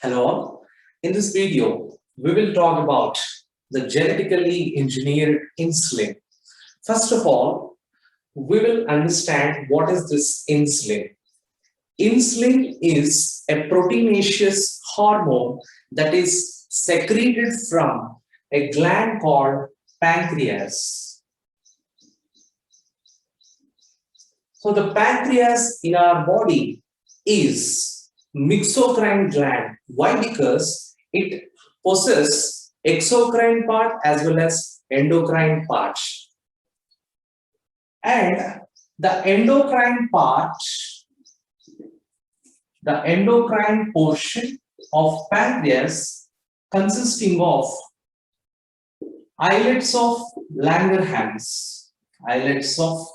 Hello all. In this video, we will talk about the genetically engineered insulin. First of all, we will understand what is this insulin. Insulin is a proteinaceous hormone that is secreted from a gland called pancreas. So the pancreas in our body is mixocrine gland. Why? Because it possesses exocrine part as well as endocrine part. And the endocrine part, the endocrine portion of pancreas consisting of islets of Langerhans. Islets of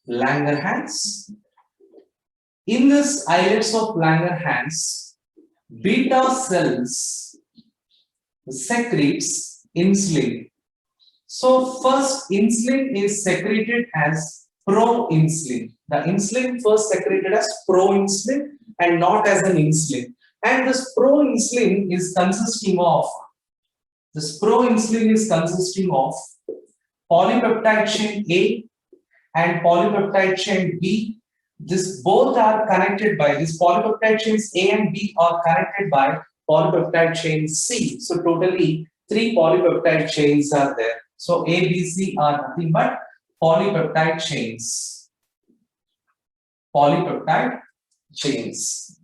Langerhans. In this islets of Langerhans, beta cells secretes insulin. So first insulin is secreted as proinsulin. The insulin first secreted as proinsulin and not as an insulin. And this proinsulin is consisting of polypeptide chain A and polypeptide chain B. This both are connected by this polypeptide chains A and B are connected by polypeptide chain C. So totally 3 polypeptide chains are there. So A, B, C are nothing but polypeptide chains. Polypeptide chains.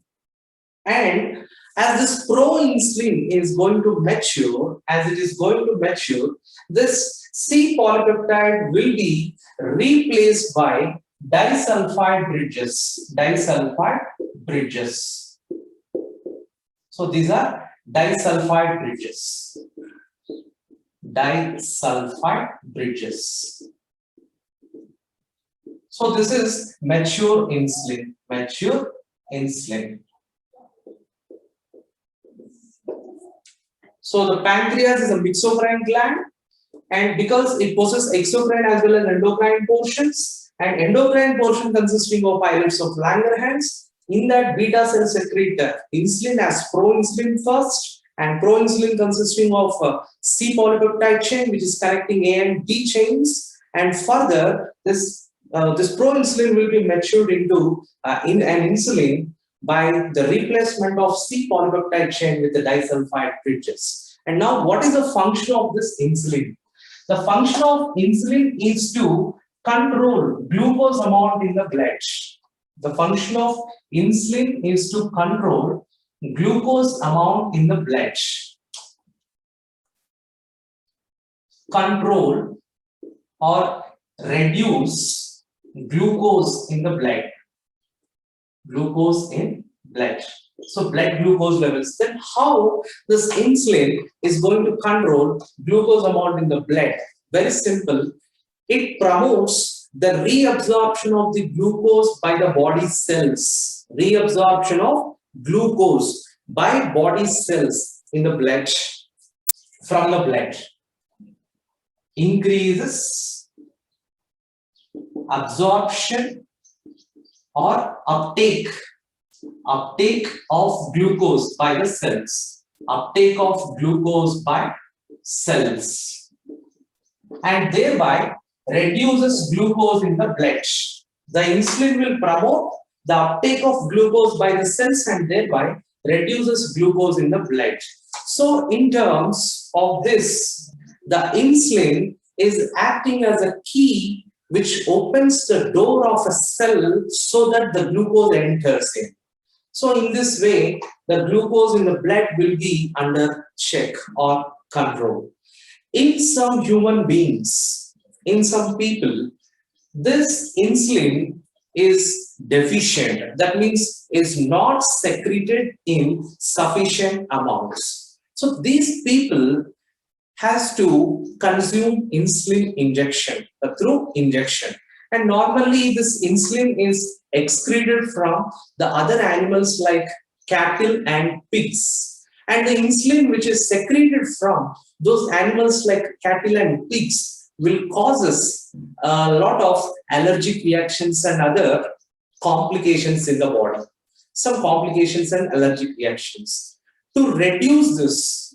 And as this proinsulin is going to mature, this C polypeptide will be replaced by disulfide bridges. So these are disulfide bridges. So this is mature insulin. So the pancreas is a mixocrine gland, and because it possesses exocrine as well as endocrine portions, and endocrine portion consisting of islets of Langerhans, in that beta cell secrete insulin as proinsulin first, and proinsulin consisting of C polypeptide chain which is connecting A and B chains, and further this proinsulin will be matured into in an insulin by the replacement of C polypeptide chain with the disulfide bridges. And now what is the function of this insulin? The function of insulin is to control glucose amount in the blood. The function of insulin is to control glucose amount in the blood. Control or reduce glucose in the blood. Glucose in blood. So blood glucose levels. Then how this insulin is going to control glucose amount in the blood? Very simple. It promotes the reabsorption of the glucose by the body cells. Reabsorption of glucose by body cells in the blood, from the blood. Increases absorption or uptake of glucose by the cells. Uptake of glucose by cells. And thereby reduces glucose in the blood. The insulin will promote the uptake of glucose by the cells and thereby reduces glucose in the blood. So in terms of this, the insulin is acting as a key which opens the door of a cell so that the glucose enters in. So in this way, the glucose in the blood will be under check or control. In some human beings, in some people, this insulin is deficient. That means is not secreted in sufficient amounts. So these people has to consume insulin injection through injection. And normally this insulin is excreted from the other animals like cattle and pigs. And the insulin which is secreted from those animals like cattle and pigs will causes a lot of allergic reactions and other complications in the body. Some complications and allergic reactions. To reduce this,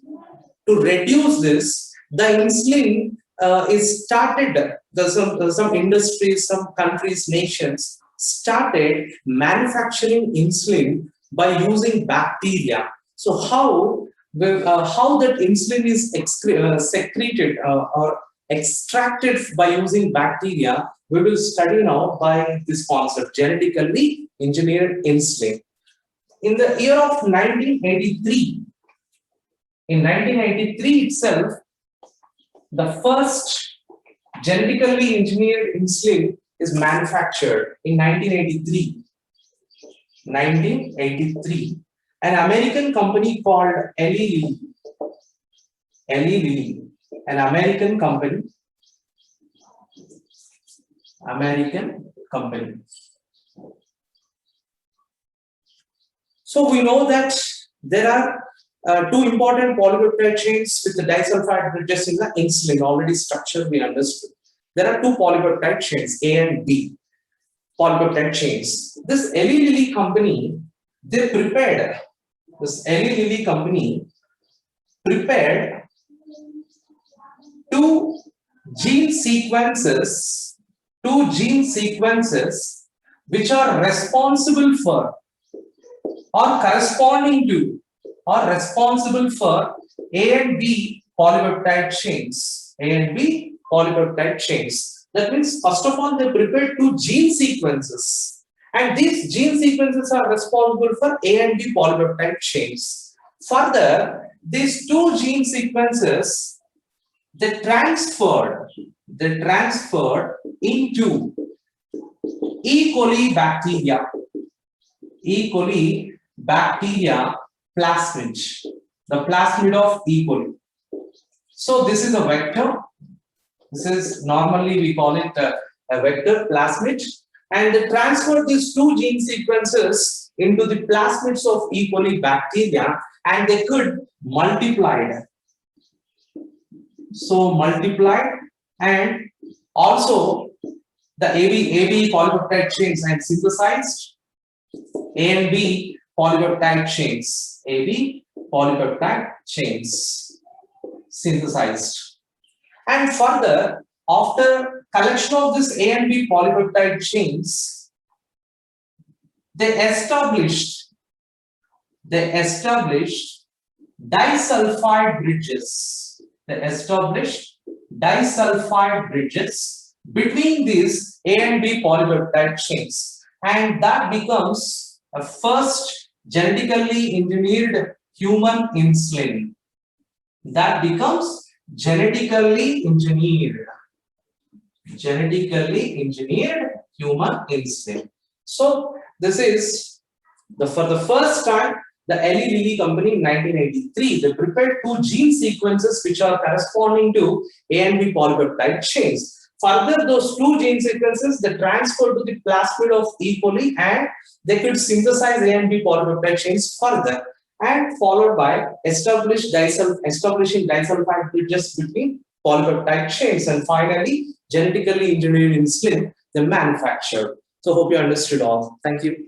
the insulin is started. Some industries, some countries, nations started manufacturing insulin by using bacteria. So how that insulin is secreted or extracted by using bacteria, we will study now by this concept, genetically engineered insulin. In the year of 1983, in 1983 itself, the first genetically engineered insulin is manufactured in 1983. 1983. An American company called Eli Lilly, an American company. So we know that there are two important polypeptide chains with the disulfide bridges in the insulin. Already structure we understood. There are two polypeptide chains, A and B polypeptide chains. This Eli Lilly company, they prepared. This Eli Lilly company prepared two gene sequences which are responsible for or corresponding to or responsible for A and B polypeptide chains. A and B polypeptide chains. That means, first of all, they prepared two gene sequences, and these gene sequences are responsible for A and B polypeptide chains. Further, these two gene sequences they transferred into E. coli bacteria. E. coli bacteria plasmid, the plasmid of E. coli. So this is a vector. This is normally we call it a vector plasmid, and they transferred these two gene sequences into the plasmids of E. coli bacteria, and they could multiply. So multiplied, and also the AB polypeptide chains and synthesized. A and B polypeptide chains. AB polypeptide chains synthesized. And further, after collection of this A and B polypeptide chains, they established disulfide bridges. Between these A and B polypeptide chains, and that becomes a first genetically engineered human insulin. That becomes genetically engineered human insulin. So this is for the first time the Eli Lilly company in 1983, they prepared two gene sequences which are corresponding to A and B polypeptide chains. Further, those two gene sequences they transferred to the plasmid of E. coli, and they could synthesize A and B polypeptide chains further, and followed by establishing disulfide bridges between polypeptide chains, and finally genetically engineered insulin they manufactured. So hope you understood all. Thank you.